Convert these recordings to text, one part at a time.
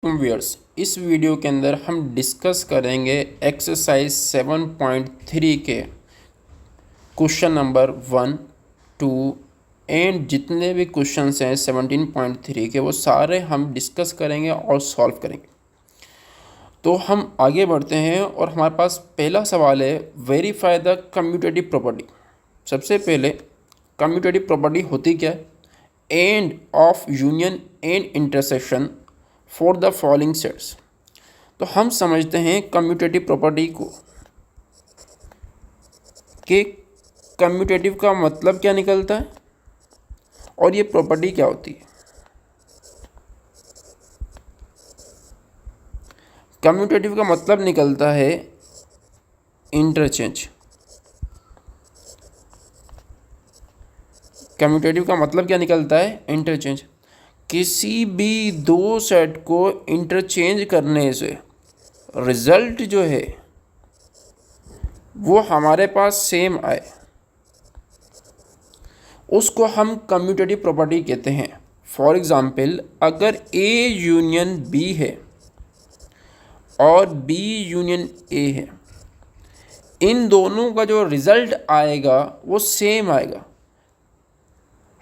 Viewers, इस video के अंदर हम डिस्कस करेंगे एक्सरसाइज 7.3 के क्वेश्चन नंबर 1, 2 एंड जितने भी क्वेश्चंस हैं 17.3 के वो सारे हम डिस्कस करेंगे और सॉल्व करेंगे। तो हम आगे बढ़ते हैं और हमारे पास पहला सवाल है, वेरीफाई द कम्यूटेटिव प्रॉपर्टी। सबसे पहले कम्यूटेटिव प्रॉपर्टी होती क्या है? End of union and intersection for the following sets. तो हम समझते हैं कम्यूटेटिव प्रॉपर्टी को कि कम्यूटेटिव का मतलब क्या निकलता है और ये प्रॉपर्टी क्या होती है। कम्यूटेटिव का मतलब निकलता है इंटरचेंज। कम्यूटेटिव का मतलब क्या निकलता है? इंटरचेंज। किसी भी दो सेट को इंटरचेंज करने से रिजल्ट जो है वो हमारे पास सेम आए, उसको हम कम्यूटेटिव प्रॉपर्टी कहते हैं। फॉर एग्जांपल, अगर ए यूनियन बी है और बी यूनियन ए है, इन दोनों का जो रिजल्ट आएगा वो सेम आएगा।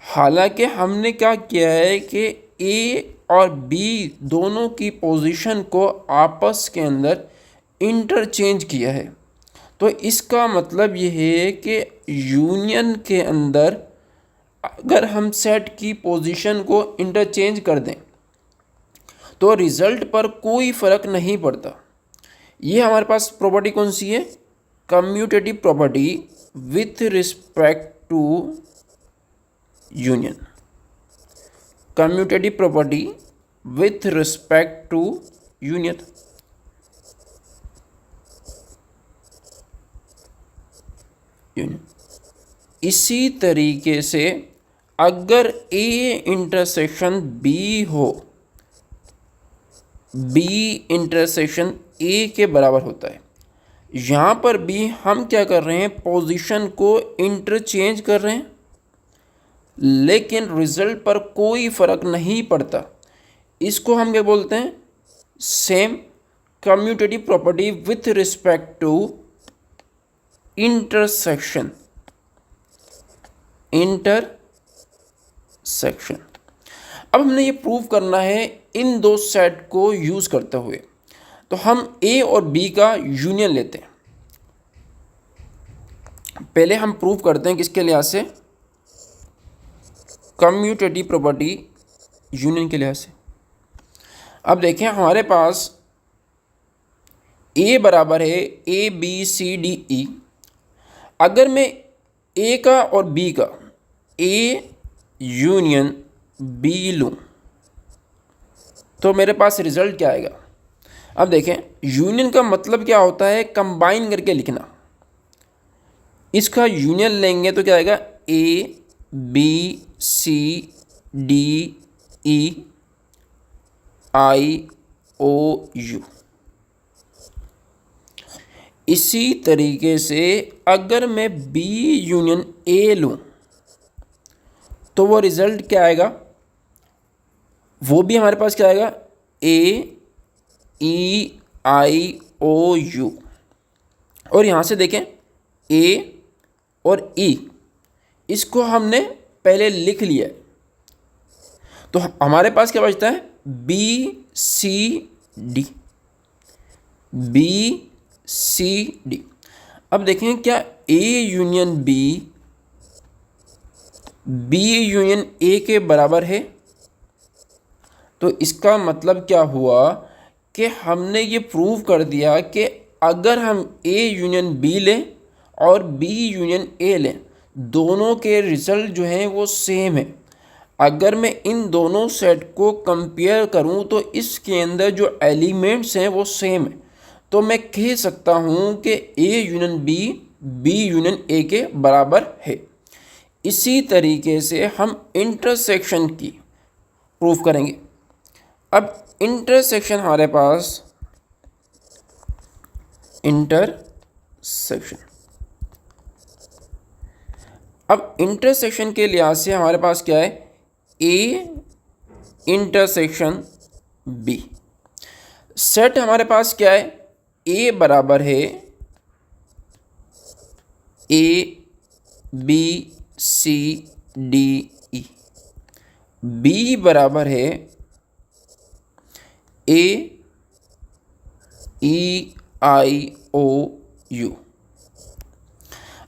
हालांकि हमने क्या किया है कि ए और बी दोनों की पोजीशन को आपस के अंदर इंटरचेंज किया है। तो इसका मतलब ये है कि यूनियन के अंदर अगर हम सेट की पोजीशन को इंटरचेंज कर दें तो रिज़ल्ट पर कोई फ़र्क नहीं पड़ता। ये हमारे पास प्रॉपर्टी कौन सी है? Commutative property with respect to union. Commutative property with respect to union. इसी तरीके से अगर ए इंटरसेक्शन बी हो, बी इंटरसेक्शन ए के बराबर होता है। यहाँ पर भी हम क्या कर रहे हैं? पोजीशन को इंटरचेंज कर रहे हैं, लेकिन रिजल्ट पर कोई फ़र्क नहीं पड़ता। इसको हम क्या बोलते हैं? Same commutative property with respect to intersection. Intersection. अब हमने ये प्रूव करना है इन दो सेट को यूज़ करते हुए। तो हम ए और बी का यूनियन लेते हैं। पहले हम प्रूव करते हैं किसके लिहाज से? कम्यूटेटिव प्रॉपर्टी यूनियन के लिहाज से। अब देखें, हमारे पास ए बराबर है ए बी सी डी ई। अगर मैं ए का और बी का ए यूनियन बी लूँ तो मेरे पास रिजल्ट क्या आएगा? अब देखें, यूनियन का मतलब क्या होता है? कंबाइन करके लिखना। इसका यूनियन लेंगे तो क्या आएगा? A B C D E I O U. इसी तरीके से अगर मैं बी यूनियन ए लूँ तो वो रिज़ल्ट क्या आएगा? वो भी हमारे पास क्या आएगा? ए ई आई ओ यू। और यहाँ से देखें, ए और ई इसको हमने पहले लिख लिया है, तो हमारे पास क्या बचता है? B C D. B C D. अब देखें, क्या A union B union A के बराबर है? तो इसका मतलब क्या हुआ कि हमने ये प्रूव कर दिया कि अगर हम ए यूनियन बी लें और बी यूनियन ए लें, दोनों के रिज़ल्ट जो हैं वो सेम है। अगर मैं इन दोनों सेट को कंपेयर करूं तो इसके अंदर जो एलिमेंट्स हैं वो सेम है। तो मैं कह सकता हूं कि A union B union A के बराबर है। इसी तरीके से हम इंटरसेक्शन की प्रूफ करेंगे। अब इंटरसेक्शन हमारे पास इंटरसेक्शन। अब इंटरसेक्शन के लिहाज से हमारे पास क्या है? A intersection B. सेट हमारे पास क्या है, ए बराबर है A B C D E, B बराबर है ए ई आई ओ यू।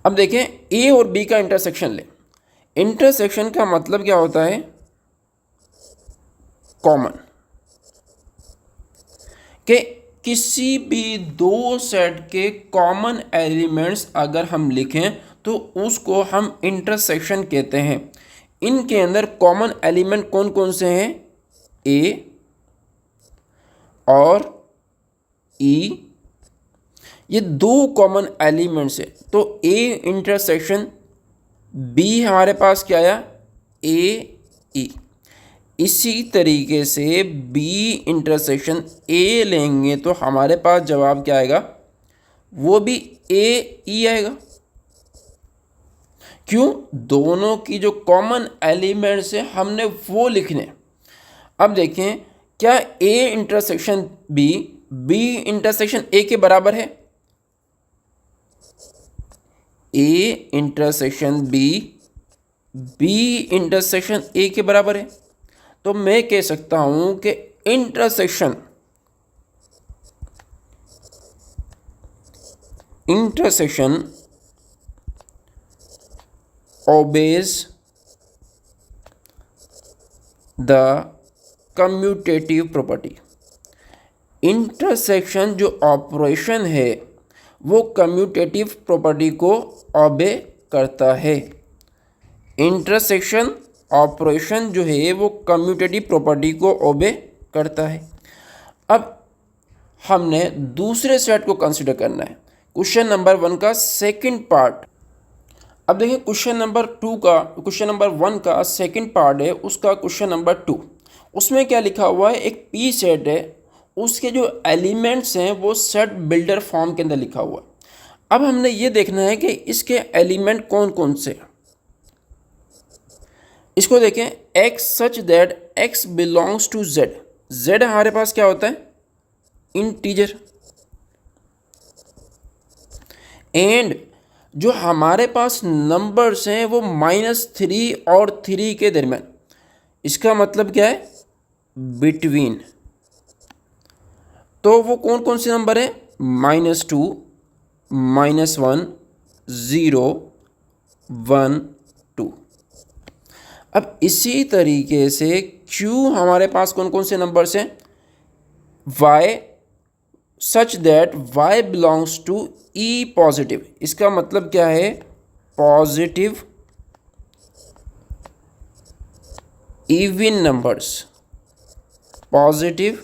अब देखें ए और बी का इंटरसेक्शन लें। इंटरसेक्शन का मतलब क्या होता है, कॉमन, कि किसी भी दो सेट के कॉमन एलिमेंट्स अगर हम लिखें तो उसको हम इंटरसेक्शन कहते हैं। इनके अंदर कॉमन एलिमेंट कौन कौन से हैं, ए और ई, ये दो कॉमन एलिमेंट्स है। तो ए इंटरसेक्शन बी हमारे पास क्या आया, ए ई। इसी तरीके से बी इंटरसेक्शन ए लेंगे तो हमारे पास जवाब क्या आएगा, वो भी ए ई आएगा। क्यों, दोनों की जो कॉमन एलिमेंट्स है हमने वो लिखने। अब देखें, क्या A intersection B, B intersection A के बराबर है, A intersection B, B intersection A के बराबर है। तो मैं कह सकता हूं कि intersection obeys the commutative property। Intersection जो ऑपरेशन है वो कम्यूटेटिव प्रॉपर्टी को ओबे करता है। इंटरसेक्शन ऑपरेशन जो है वो कम्यूटेटिव प्रॉपर्टी को ओबे करता है। अब हमने दूसरे सेट को कंसिडर करना है, क्वेश्चन नंबर 1 का सेकंड पार्ट। अब देखिए क्वेश्चन नंबर 1 का सेकंड पार्ट है उसका क्वेश्चन नंबर 2। उसमें क्या लिखा हुआ है, एक पी सेट है, उसके जो एलिमेंट्स हैं वो सेट बिल्डर फॉर्म के अंदर लिखा हुआ है। अब हमने ये देखना है कि इसके एलिमेंट कौन कौन से हैं। इसको देखें, x such that x belongs to z। z हमारे पास क्या होता है, इंटीजर। एंड जो हमारे पास नंबर्स हैं वो -3 और 3 के दरमियान। इसका मतलब क्या है, बिटवीन। तो वो कौन कौन से नंबर हैं, -2, -1, 0, 1, 2। अब इसी तरीके से Q हमारे पास कौन कौन से नंबर्स हैं, Y such that Y belongs to E positive. इसका मतलब क्या है, positive even numbers, positive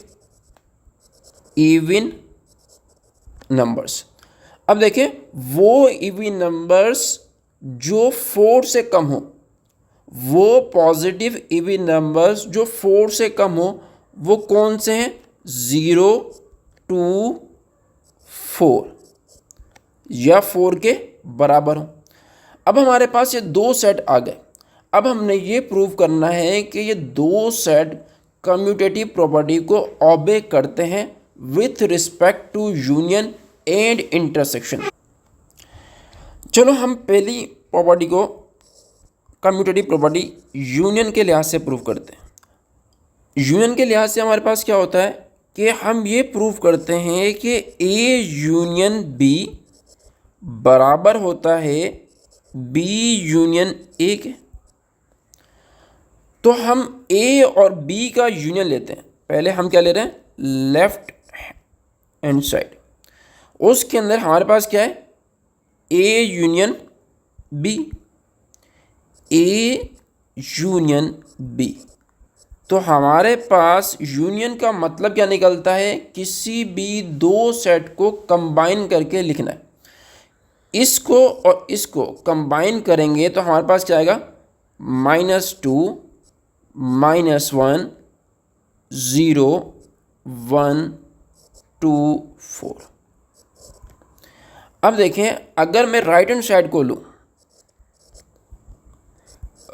even numbers. अब देखें, वो इवन नंबर्स जो 4 से कम हो, वो पॉजिटिव इवन नंबर्स जो 4 से कम हो वो कौन से हैं, 0, 2, 4 या 4 के बराबर हो। अब हमारे पास ये दो सेट आ गए। अब हमने ये प्रूव करना है कि ये दो सेट कम्यूटेटिव प्रॉपर्टी को ओबे करते हैं with respect to union and intersection. चलो हम पहली प्रॉपर्टी को, कम्यूटेटिव प्रॉपर्टी, यूनियन के लिहाज से प्रूव करते हैं। यूनियन के लिहाज से हमारे पास क्या होता है कि हम ये प्रूव करते हैं कि ए यूनियन बी बराबर होता है बी यूनियन ए के। तो हम ए और बी का यूनियन लेते हैं। पहले हम क्या ले रहे हैं, लेफ्ट हैंड साइड। उसके अंदर हमारे पास क्या है, A union B, A union B. तो हमारे पास यूनियन का मतलब क्या निकलता है, किसी भी दो सेट को कंबाइन करके लिखना है। इसको और इसको कंबाइन करेंगे तो हमारे पास क्या आएगा, -2, -1, 0, 1, 2, 4। अब देखें, अगर मैं राइट हैंड साइड को लूँ,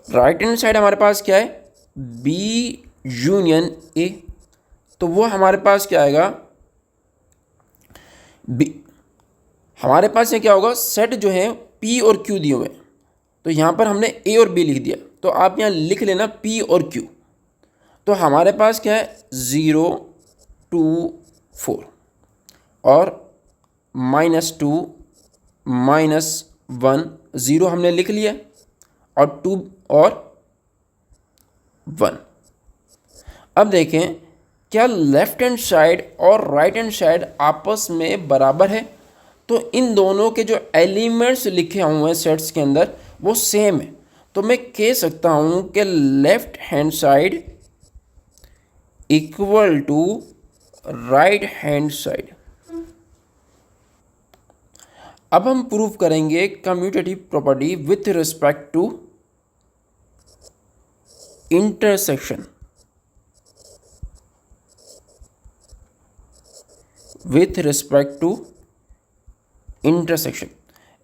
राइट हैंड साइड हमारे पास क्या है, बी यूनियन ए। तो वो हमारे पास क्या आएगा, बी, हमारे पास ये क्या होगा, सेट जो है पी और क्यू दिए हुए हैं, तो यहाँ पर हमने ए और बी लिख दिया, तो आप यहाँ लिख लेना पी और क्यू। तो हमारे पास क्या है 0 2 4 और -2 -1 0 हमने लिख लिया और 2 और 1। अब देखें क्या लेफ्ट हैंड साइड और राइट हैंड साइड आपस में बराबर है, तो इन दोनों के जो एलिमेंट्स लिखे हुए हैं सेट्स के अंदर वो सेम है। तो मैं कह सकता हूं कि left hand side equal to right hand side. अब हम प्रूव करेंगे commutative property with respect to intersection. With respect to intersection,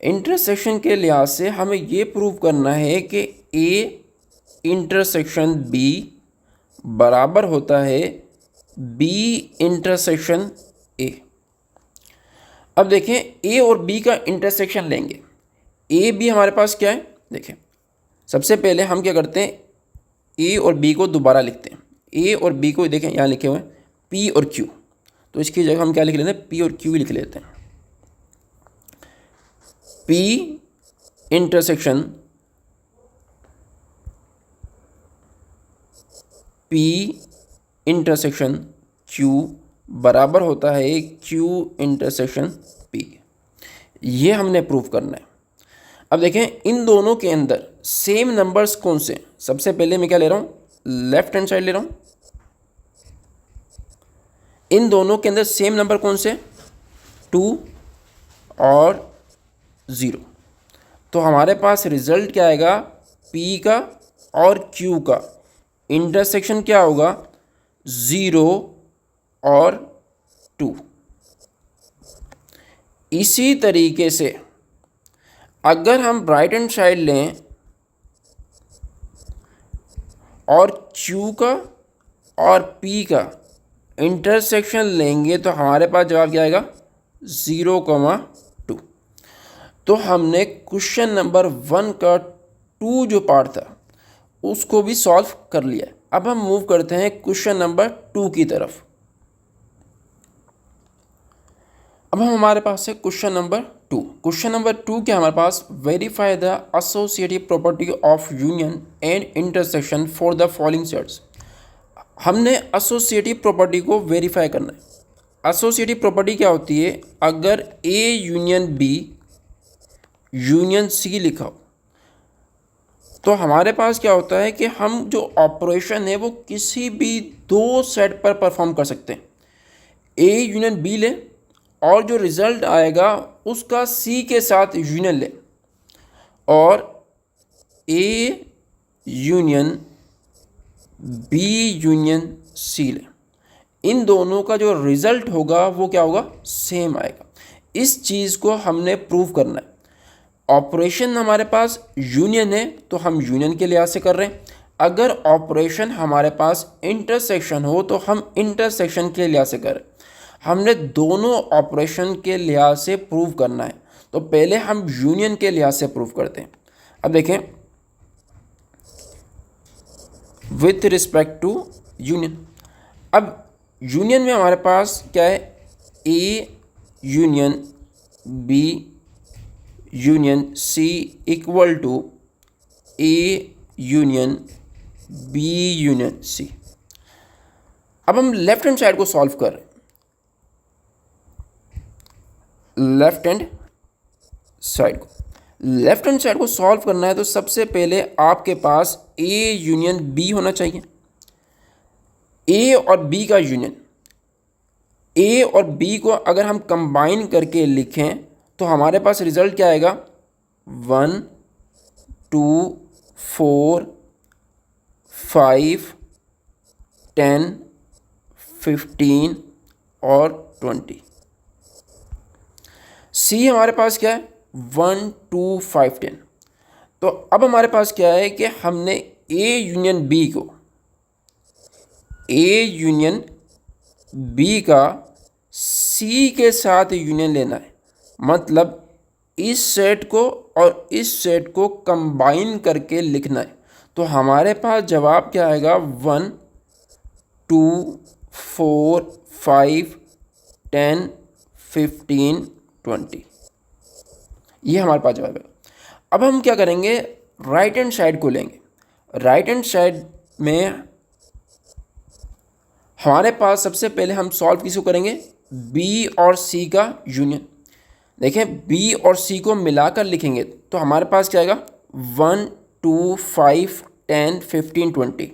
intersection के लिहाज से हमें ये प्रूव करना है कि ए इंटरसेक्शन बी बराबर होता है बी इंटरसेक्शन ए। अब देखें ए और बी का इंटरसेक्शन लेंगे, ए बी हमारे पास क्या है, देखें सबसे पहले हम क्या करते हैं, ए और बी को दोबारा लिखते हैं। ए और बी को देखें यहाँ लिखे हुए हैं पी और क्यू, तो इसकी जगह हम क्या लिख लेते हैं, पी और क्यू लिख लेते हैं। P intersection P intersection Q बराबर होता है क्यू इंटरसेक्शन पी। ये हमने प्रूव करना है। अब देखें इन दोनों के अंदर सेम नंबर्स कौन से हैं। सबसे पहले मैं क्या ले रहा हूँ, लेफ्ट हैंड साइड ले रहा हूँ। इन दोनों के अंदर सेम नंबर कौन से, 2 और 0। तो हमारे पास रिजल्ट क्या आएगा, P का और Q का इंटरसेक्शन क्या होगा, 0 और 2। इसी तरीके से अगर हम राइट हैंड साइड लें और Q का और P का इंटरसेक्शन लेंगे तो हमारे पास जवाब क्या आएगा, 0,2। तो हमने क्वेश्चन नंबर 1 का 2 जो पार्ट था उसको भी सॉल्व कर लिया। अब हम मूव करते हैं क्वेश्चन नंबर 2 की तरफ। अब हमारे पास है क्वेश्चन नंबर 2। क्वेश्चन नंबर 2 क्या हमारे पास, verify the associative property of union and intersection for the following sets. हमने एसोसिएटिव प्रॉपर्टी को वेरीफाई करना है। एसोसिएटिव प्रॉपर्टी क्या होती है, अगर A union B union C लिखा हो तो हमारे पास क्या होता है कि हम जो ऑपरेशन है वो किसी भी दो सेट पर परफॉर्म कर सकते हैं। ए यूनियन बी ले और जो रिजल्ट आएगा उसका सी के साथ यूनियन ले, और A union B union C ले, इन दोनों का जो रिजल्ट होगा वो क्या होगा, सेम आएगा। इस चीज़ को हमने प्रूव करना है। ऑपरेशन हमारे पास यूनियन है तो हम यूनियन के लिहाज से कर रहे हैं, अगर ऑपरेशन हमारे पास इंटरसेक्शन हो तो हम इंटरसेक्शन के लिहाज से करें। हमने दोनों ऑपरेशन के लिहाज से प्रूव करना है, तो पहले हम यूनियन के लिहाज से प्रूव करते हैं। अब देखें विथ रिस्पेक्ट टू यूनियन। अब यूनियन में हमारे पास क्या है, A union B union C equal to A union B union C. अब हम लेफ्ट हैंड साइड को सॉल्व कर रहे हैं। लेफ्ट हैंड साइड को सॉल्व करना है तो सबसे पहले आपके पास ए यूनियन बी होना चाहिए। ए और बी का यूनियन, ए और बी को अगर हम कंबाइन करके लिखें तो हमारे पास रिजल्ट क्या आएगा, 1 2 4 5 10 15 और 20। सी हमारे पास क्या है, 1 2 5 10। तो अब हमारे पास क्या है कि हमने ए यूनियन बी को, ए यूनियन बी का सी के साथ यूनियन लेना है, मतलब इस सेट को और इस सेट को कंबाइन करके लिखना है। तो हमारे पास जवाब क्या आएगा, 1 2 4 5 10 15 20, ये हमारे पास जवाब है। अब हम क्या करेंगे, राइट हैंड साइड को लेंगे। राइट हैंड साइड में हमारे पास सबसे पहले हम सॉल्व किसको करेंगे, बी और सी का यूनियन। देखें, बी और सी को मिलाकर लिखेंगे तो हमारे पास क्या आएगा, 1 2 5 10 15 20,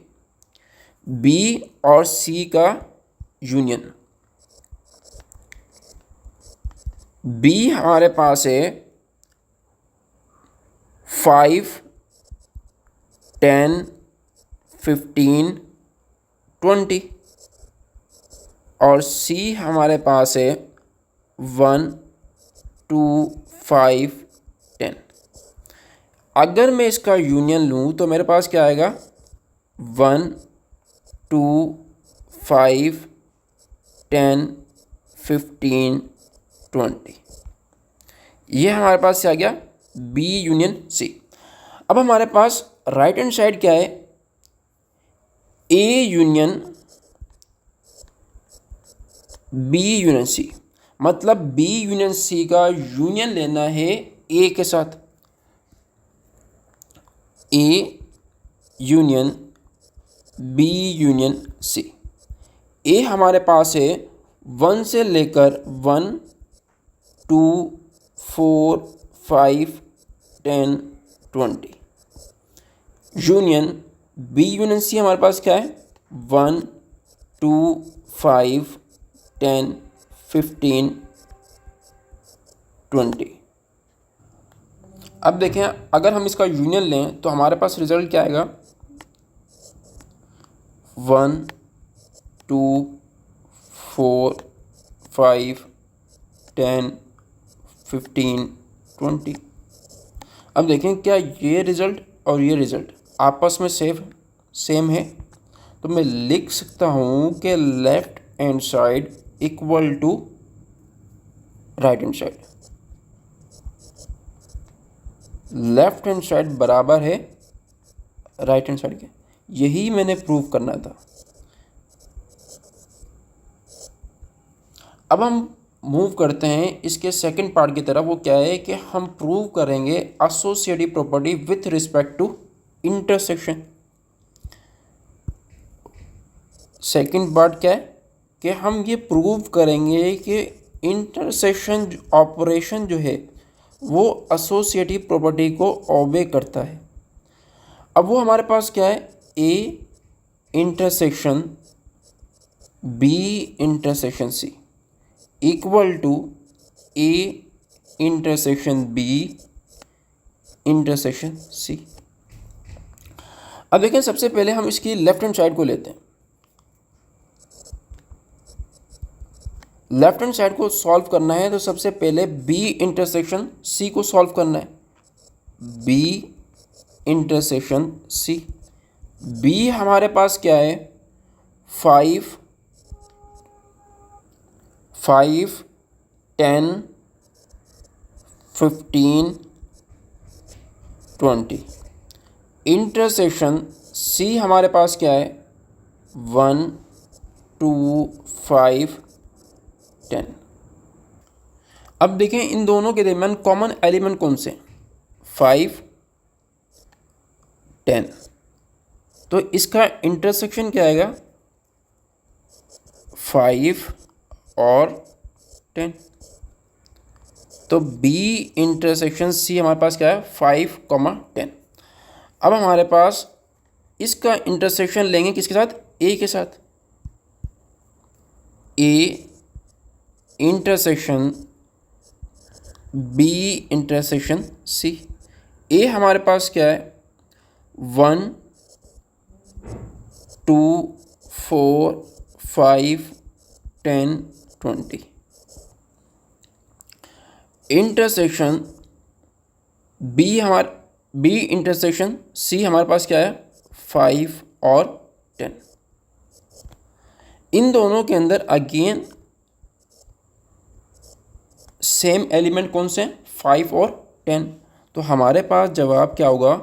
बी और सी का यूनियन। बी हमारे पास है 5 10 15 20 और सी हमारे पास है 1 2 5 10। अगर मैं इसका यूनियन लूँ तो मेरे पास क्या आएगा, 1 2 5 10 15 20, ये हमारे पास क्या आ गया, बी यूनियन सी। अब हमारे पास राइट हैंड साइड क्या है, A union B union C, मतलब बी यूनियन सी का यूनियन लेना है ए के साथ। A union B union C. A हमारे पास है 1 से लेकर 1 2 4 5 10 20। यूनियन बी यूनियन सी हमारे पास क्या है, 1 2 5 10 15 20। अब देखें, अगर हम इसका यूनियन लें तो हमारे पास रिजल्ट क्या आएगा, 1 2 4 5 10 15 20। अब देखें क्या ये रिज़ल्ट और ये रिज़ल्ट आपस में सेम है, तो मैं लिख सकता हूँ कि left hand side equal to right hand side. Left hand side बराबर है राइट हैंड साइड के, यही मैंने प्रूव करना था। अब हम मूव करते हैं इसके सेकंड पार्ट की तरफ। वो क्या है कि हम प्रूव करेंगे associative property with respect to intersection. Second part क्या है कि हम ये प्रूव करेंगे कि इंटरसेक्शन ऑपरेशन जो है वो एसोसिएटिव प्रॉपर्टी को ओबे करता है। अब वो हमारे पास क्या है, A intersection B intersection C equal to A intersection B intersection C. अब देखें, सबसे पहले हम इसकी लेफ्ट हैंड साइड को लेते हैं। लेफ्ट हैंड साइड को सॉल्व करना है तो सबसे पहले बी इंटरसेक्शन सी को सॉल्व करना है। बी इंटरसेक्शन सी, बी हमारे पास क्या है, 5 10 15 20। इंटरसेक्शन सी हमारे पास क्या है, 1 2 5 10। अब देखें इन दोनों के दरमियान कॉमन एलिमेंट कौन से, 5 10, तो इसका इंटरसेक्शन क्या आएगा, 5 और 10। तो बी इंटरसेक्शन सी हमारे पास क्या है, 5, 10। अब हमारे पास इसका इंटरसेक्शन लेंगे किसके साथ, ए के साथ। A intersection B intersection C. A हमारे पास क्या है, 1 2 4 5 10 20। इंटरसेक्शन बी इंटरसेक्शन सी हमारे पास क्या है, 5 और 10। इन दोनों के अंदर अगेन सेम एलिमेंट कौन से हैं, 5 और 10। तो हमारे पास जवाब क्या होगा,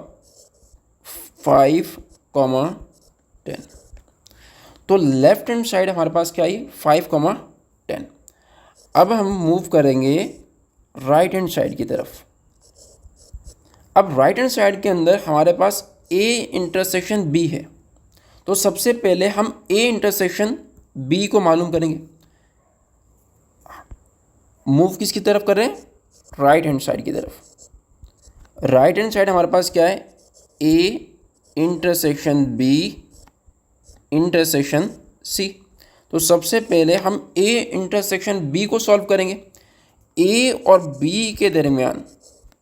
5,10। तो लेफ्ट हैंड साइड हमारे पास क्या आई, 5,10। अब हम मूव करेंगे राइट हैंड साइड की तरफ। अब राइट हैंड साइड के अंदर हमारे पास A इंटरसेक्शन B है। तो सबसे पहले हम A इंटरसेक्शन B को मालूम करेंगे। मूव किसकी तरफ कर रहे हैं, राइट हैंड साइड की तरफ। राइट हैंड साइड हमारे पास क्या है, A intersection B intersection C। तो सबसे पहले हम A इंटरसेक्शन B को सॉल्व करेंगे। A और B के दरमियान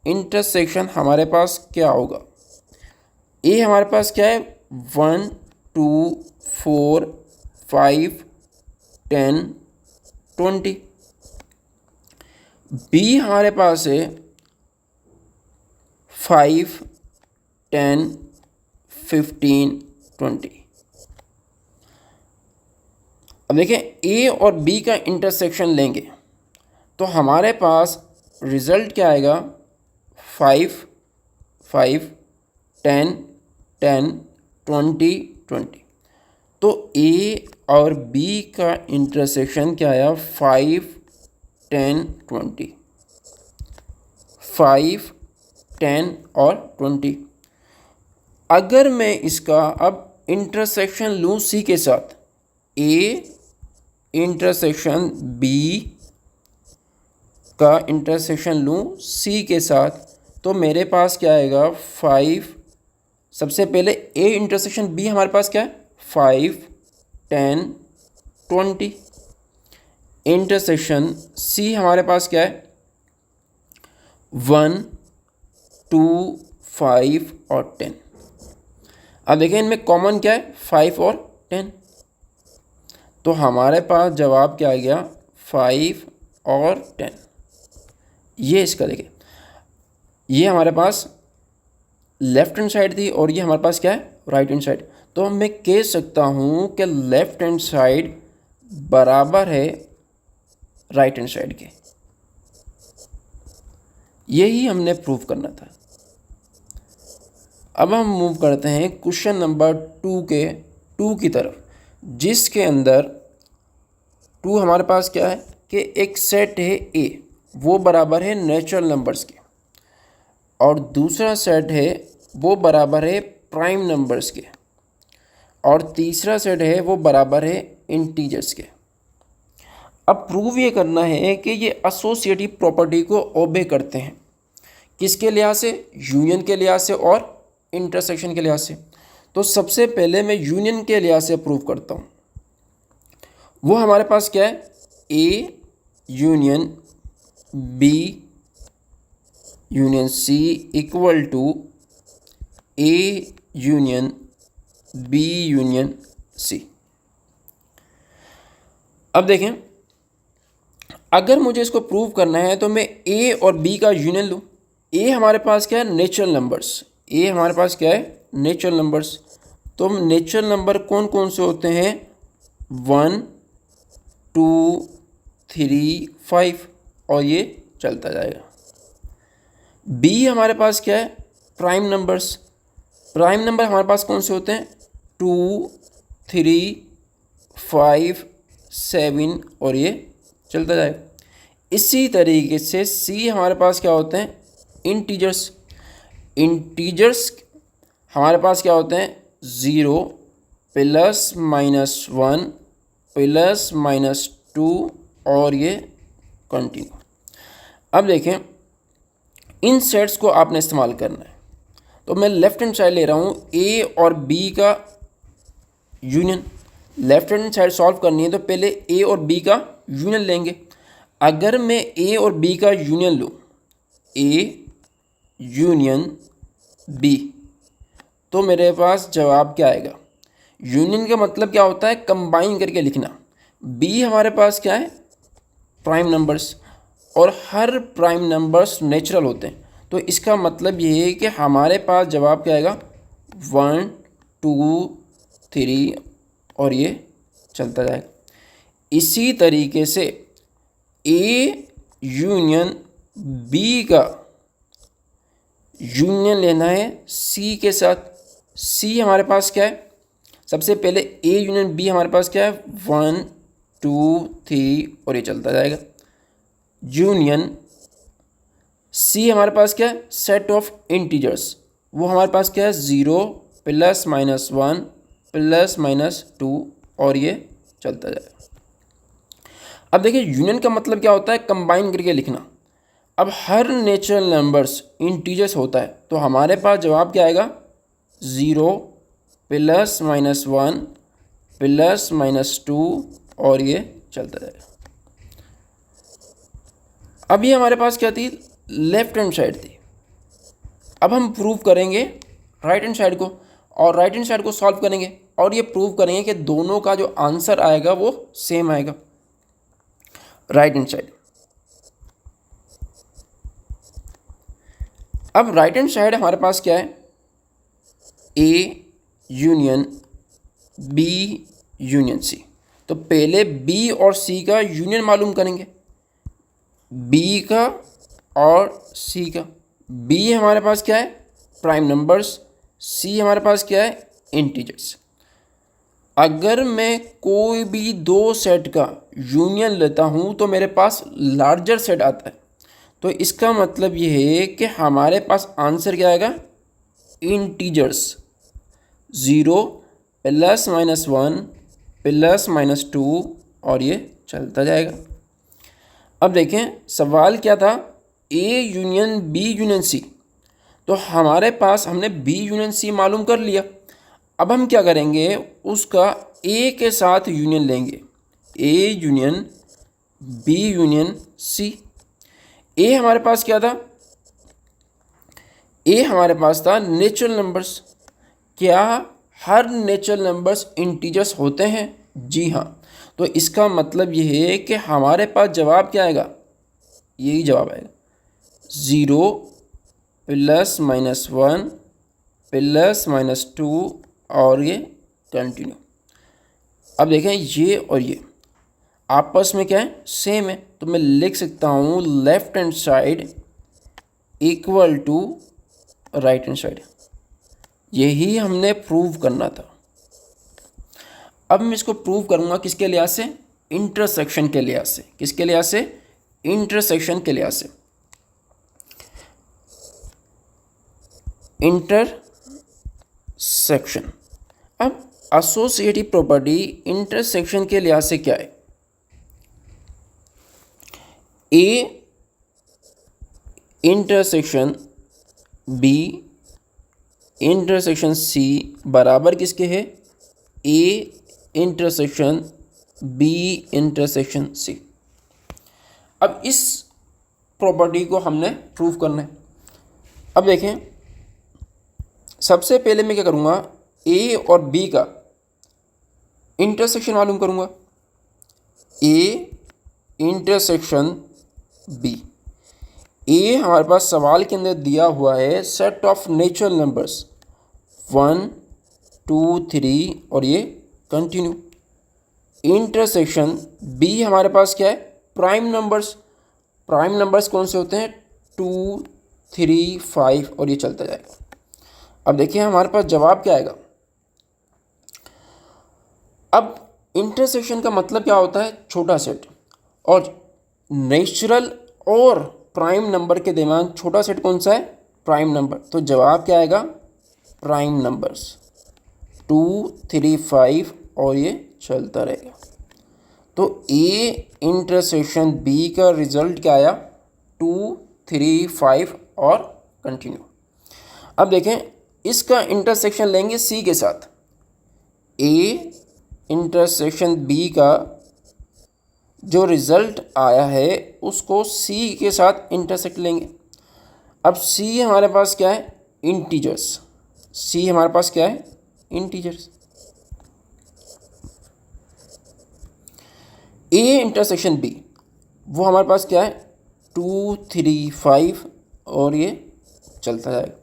इंटरसेक्शन हमारे पास क्या होगा, A हमारे पास क्या है, 1 2 4 5 10 20। B हमारे पास है 5 10 15 20। अब देखें A और B का इंटरसेक्शन लेंगे तो हमारे पास रिज़ल्ट क्या आएगा, 5 5 10 10 20 20। तो A और B का इंटरसेक्शन क्या आया, 5 10 20, 5 10 और 20। अगर मैं इसका अब इंटरसेक्शन लूँ C के साथ, A इंटरसेक्शन B का इंटरसेक्शन लूँ C के साथ, तो मेरे पास क्या आएगा, 5। सबसे पहले A इंटरसेक्शन B हमारे पास क्या है, 5 10 20। इंटरसेक्शन C हमारे पास क्या है, 1 2 5 और 10। अब देखें इनमें कॉमन क्या है, 5 और 10। तो हमारे पास जवाब क्या आ गया, 5 और 10। ये इसका देखें, ये हमारे पास लेफ्ट हैंड साइड थी और ये हमारे पास क्या है, राइट हैंड साइड। तो मैं कह सकता हूँ कि लेफ्ट हैंड साइड बराबर है राइट हैंड साइड के। यही हमने प्रूव करना था। अब हम मूव करते हैं क्वेश्चन नंबर 2 की तरफ, जिसके अंदर 2 हमारे पास क्या है कि एक सेट है A, वो बराबर है नेचुरल नंबर्स के, और दूसरा सेट है वो बराबर है प्राइम नंबर्स के, और तीसरा सेट है वो बराबर है इंटीजर्स के। अब प्रूव ये करना है कि ये एसोसिएटिव प्रॉपर्टी को ओबे करते हैं, किसके लिहाज से, यूनियन के लिहाज से और इंटरसेक्शन के लिहाज से। तो सबसे पहले मैं यूनियन के लिहाज से प्रूव करता हूँ। वो हमारे पास क्या है, A union B union C equal to A union B union C। अब देखें, अगर मुझे इसको प्रूव करना है तो मैं A और B का यूनियन लूँ। A हमारे पास क्या है, नेचुरल नंबर्स। A हमारे पास क्या है, नेचुरल नंबर्स। तो नेचुरल नंबर कौन कौन से होते हैं, 1 2 3 5, और ये चलता जाएगा। B हमारे पास क्या है, प्राइम नंबर्स। प्राइम नंबर हमारे पास कौन से होते हैं, 2 3 5 7, और ये चलता जाएगा। इसी तरीके से C हमारे पास क्या होते हैं, इंटीजर्स। इंटीजर्स हमारे पास क्या होते हैं, 0 प्लस माइनस 1 प्लस माइनस 2, और ये कंटिन्यू। अब देखें, इन सेट्स को आपने इस्तेमाल करना है। तो मैं लेफ्ट हैंड साइड ले रहा हूँ A और B का union. Left hand side solve करनी है तो पहले A और B का यूनियन लेंगे। अगर मैं A और B का यूनियन लूँ, A यूनियन B, तो मेरे पास जवाब क्या आएगा। यूनियन का मतलब क्या होता है, कंबाइन करके लिखना। B हमारे पास क्या है, प्राइम नंबर्स, और हर प्राइम नंबर्स नेचुरल होते हैं। तो इसका मतलब ये है कि हमारे पास जवाब क्या आएगा, 1 2 3, और ये चलता जाएगा। इसी तरीके से A यूनियन बी का यूनियन लेना है सी के साथ। सी हमारे पास क्या है, सबसे पहले ए यूनियन बी हमारे पास क्या है, 1 2 3 और ये चलता जाएगा। यूनियन सी हमारे पास क्या है, सेट ऑफ इंटीजर्स, वो हमारे पास क्या है 0 प्लस माइनस 1 प्लस माइनस 2 और ये चलता जाएगा। अब देखिए यूनियन का मतलब क्या होता है, कंबाइन करके लिखना। अब हर नेचुरल नंबर्स इंटीजर्स होता है, तो हमारे पास जवाब क्या आएगा, 0 प्लस माइनस 1 प्लस माइनस 2 और ये चलता जाएगा। अब ये हमारे पास क्या थी, लेफ्ट हैंड साइड थी। अब हम प्रूव करेंगे राइट हैंड साइड को, और राइट हैंड साइड को सॉल्व करेंगे और ये प्रूव करेंगे कि दोनों का जो आंसर आएगा वो सेम आएगा। राइट हैंड साइड, अब राइट हैंड साइड हमारे पास क्या है, A union B union C. तो पहले बी और सी का यूनियन मालूम करेंगे, बी का और सी का। बी हमारे पास क्या है, प्राइम नंबर्स, सी हमारे पास क्या है, इंटीजर्स। अगर मैं कोई भी दो सेट का यूनियन लेता हूँ तो मेरे पास लार्जर सेट आता है, तो इसका मतलब ये है कि हमारे पास आंसर क्या आएगा, integers, 0 plus minus 1 plus minus 2 और ये चलता जाएगा। अब देखें सवाल क्या था, A union B union C. तो हमारे पास हमने बी यूनियन सी मालूम कर लिया। अब हम क्या करेंगे, उसका ए के साथ यूनियन लेंगे, A union B union C. A हमारे पास क्या था, ए हमारे पास था नेचुरल नंबर्स। क्या हर नेचुरल नंबर्स इंटीजर्स होते हैं, जी हाँ। तो इसका मतलब ये है कि हमारे पास जवाब क्या आएगा, यही जवाब आएगा, 0 प्लस माइनस 1 प्लस माइनस 2 और ये कंटिन्यू। अब देखें ये और ये आपस में क्या है, सेम है, तो मैं लिख सकता हूँ left hand side equal to right hand side. यही हमने प्रूव करना था। अब मैं इसको प्रूव करूँगा किसके लिहाज से, इंटरसेक्शन के लिहाज से। किसके लिहाज से, इंटरसेक्शन के लिहाज से। इंटरसेक्शन, अब एसोसिएटिव प्रॉपर्टी इंटरसेक्शन के लिहाज से क्या है, A intersection B intersection C बराबर किसके है, A intersection B intersection C. अब इस प्रॉपर्टी को हमने प्रूव करना है। अब देखें सबसे पहले मैं क्या करूँगा, ए और बी का इंटरसेक्शन मालूम करूँगा, ए इंटरसेक्शन बी। ए हमारे पास सवाल के अंदर दिया हुआ है सेट ऑफ नेचुरल नंबर्स 1 2 3 और ये कंटिन्यू। इंटरसेक्शन बी हमारे पास क्या है, प्राइम नंबर्स। प्राइम नंबर्स कौन से होते हैं, 2 3 5 और ये चलता जाएगा। अब देखिए हमारे पास जवाब क्या आएगा। अब इंटरसेक्शन का मतलब क्या होता है, छोटा सेट, और नेचुरल और प्राइम नंबर के दरमियान छोटा सेट कौन सा है, प्राइम नंबर। तो जवाब क्या आएगा, प्राइम नंबर्स 2 3 5 और ये चलता रहेगा। तो ए इंटरसेक्शन बी का रिजल्ट क्या आया, 2 3 5 और कंटिन्यू। अब देखें इसका इंटरसेक्शन लेंगे सी के साथ, ए इंटरसेक्शन बी का जो रिज़ल्ट आया है उसको सी के साथ इंटरसेक्ट लेंगे। अब सी हमारे पास क्या है, इंटीजर्स। सी हमारे पास क्या है, इंटीजर्स। ए इंटरसेक्शन बी वो हमारे पास क्या है, 2 3 5 और ये चलता जाएगा।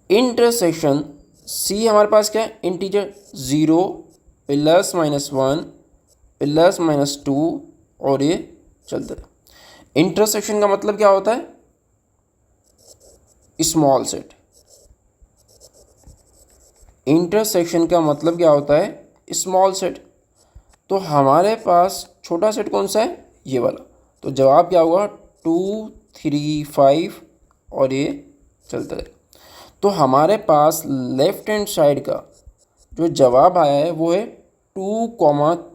इंटरसेक्शन सी हमारे पास क्या है, integer, 0 plus minus 1 plus minus 2 और ये चलता है। इंटरसेक्शन का मतलब क्या होता है? Small set. इंटरसेक्शन का मतलब क्या होता है? Small set. तो हमारे पास छोटा सेट कौन सा है? ये वाला। तो जवाब क्या होगा? 2, 3, 5 और ये चलता है। तो हमारे पास लेफ्ट हैंड साइड का जो जवाब आया है वो है 2,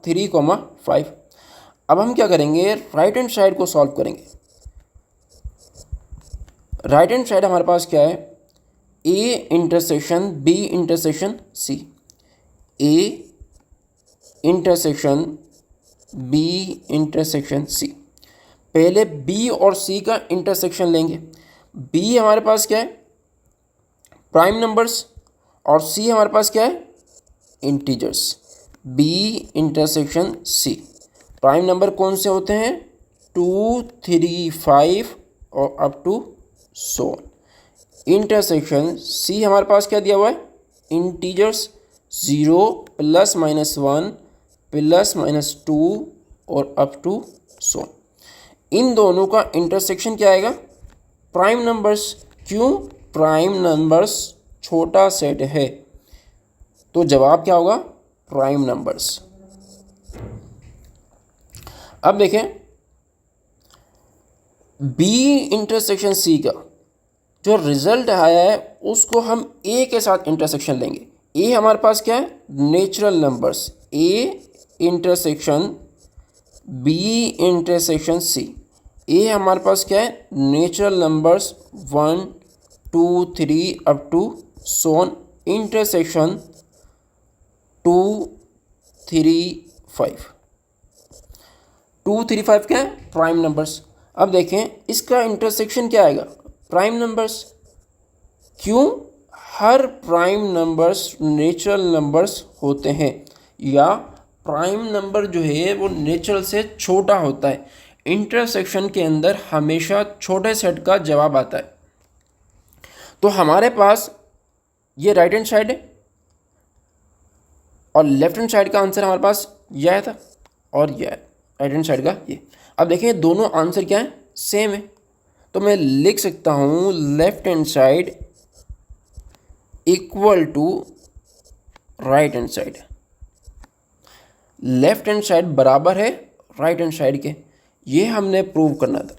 3, 5। अब हम क्या करेंगे? राइट हैंड साइड को सॉल्व करेंगे। राइट हैंड साइड हमारे पास क्या है? A intersection B intersection C. A intersection B intersection C. पहले बी और सी का इंटरसेक्शन लेंगे। बी हमारे पास क्या है? Prime numbers. और सी हमारे पास क्या है? Integers. B intersection C. Prime number कौन से होते हैं? 2, 3, 5 और up to so. Intersection C हमारे पास क्या दिया हुआ है? इंटीजर्स 0 +-1 +-2 और अप टू सो। इन दोनों का इंटरसेक्शन क्या आएगा? Prime numbers. क्यों? प्राइम नंबर्स छोटा सेट है, तो जवाब क्या होगा? Prime numbers. अब देखें बी इंटरसेक्शन सी का जो रिजल्ट आया है उसको हम ए के साथ इंटरसेक्शन लेंगे। ए हमारे पास क्या है? Natural numbers. A intersection B intersection C. A हमारे पास क्या है? Natural numbers 1, 2, 3 up to so on. Intersection 2, 3, 5। 2, 3, 5 क्या है? Prime numbers. अब देखें इसका इंटरसेक्शन क्या आएगा? Prime numbers. क्यों? हर प्राइम नंबर्स नेचुरल नंबर्स होते हैं, या प्राइम नंबर जो है वो नेचुरल से छोटा होता है। इंटरसेक्शन के अंदर हमेशा छोटे सेट का जवाब आता है। तो हमारे पास ये राइट हैंड साइड है और लेफ्ट हैंड साइड का आंसर हमारे पास यह था और यह है राइट हैंड साइड का ये। अब देखें दोनों आंसर क्या है? सेम है। तो मैं लिख सकता हूँ left hand side equal to right hand side. Left hand side बराबर है राइट हैंड साइड के। ये हमने प्रूव करना था।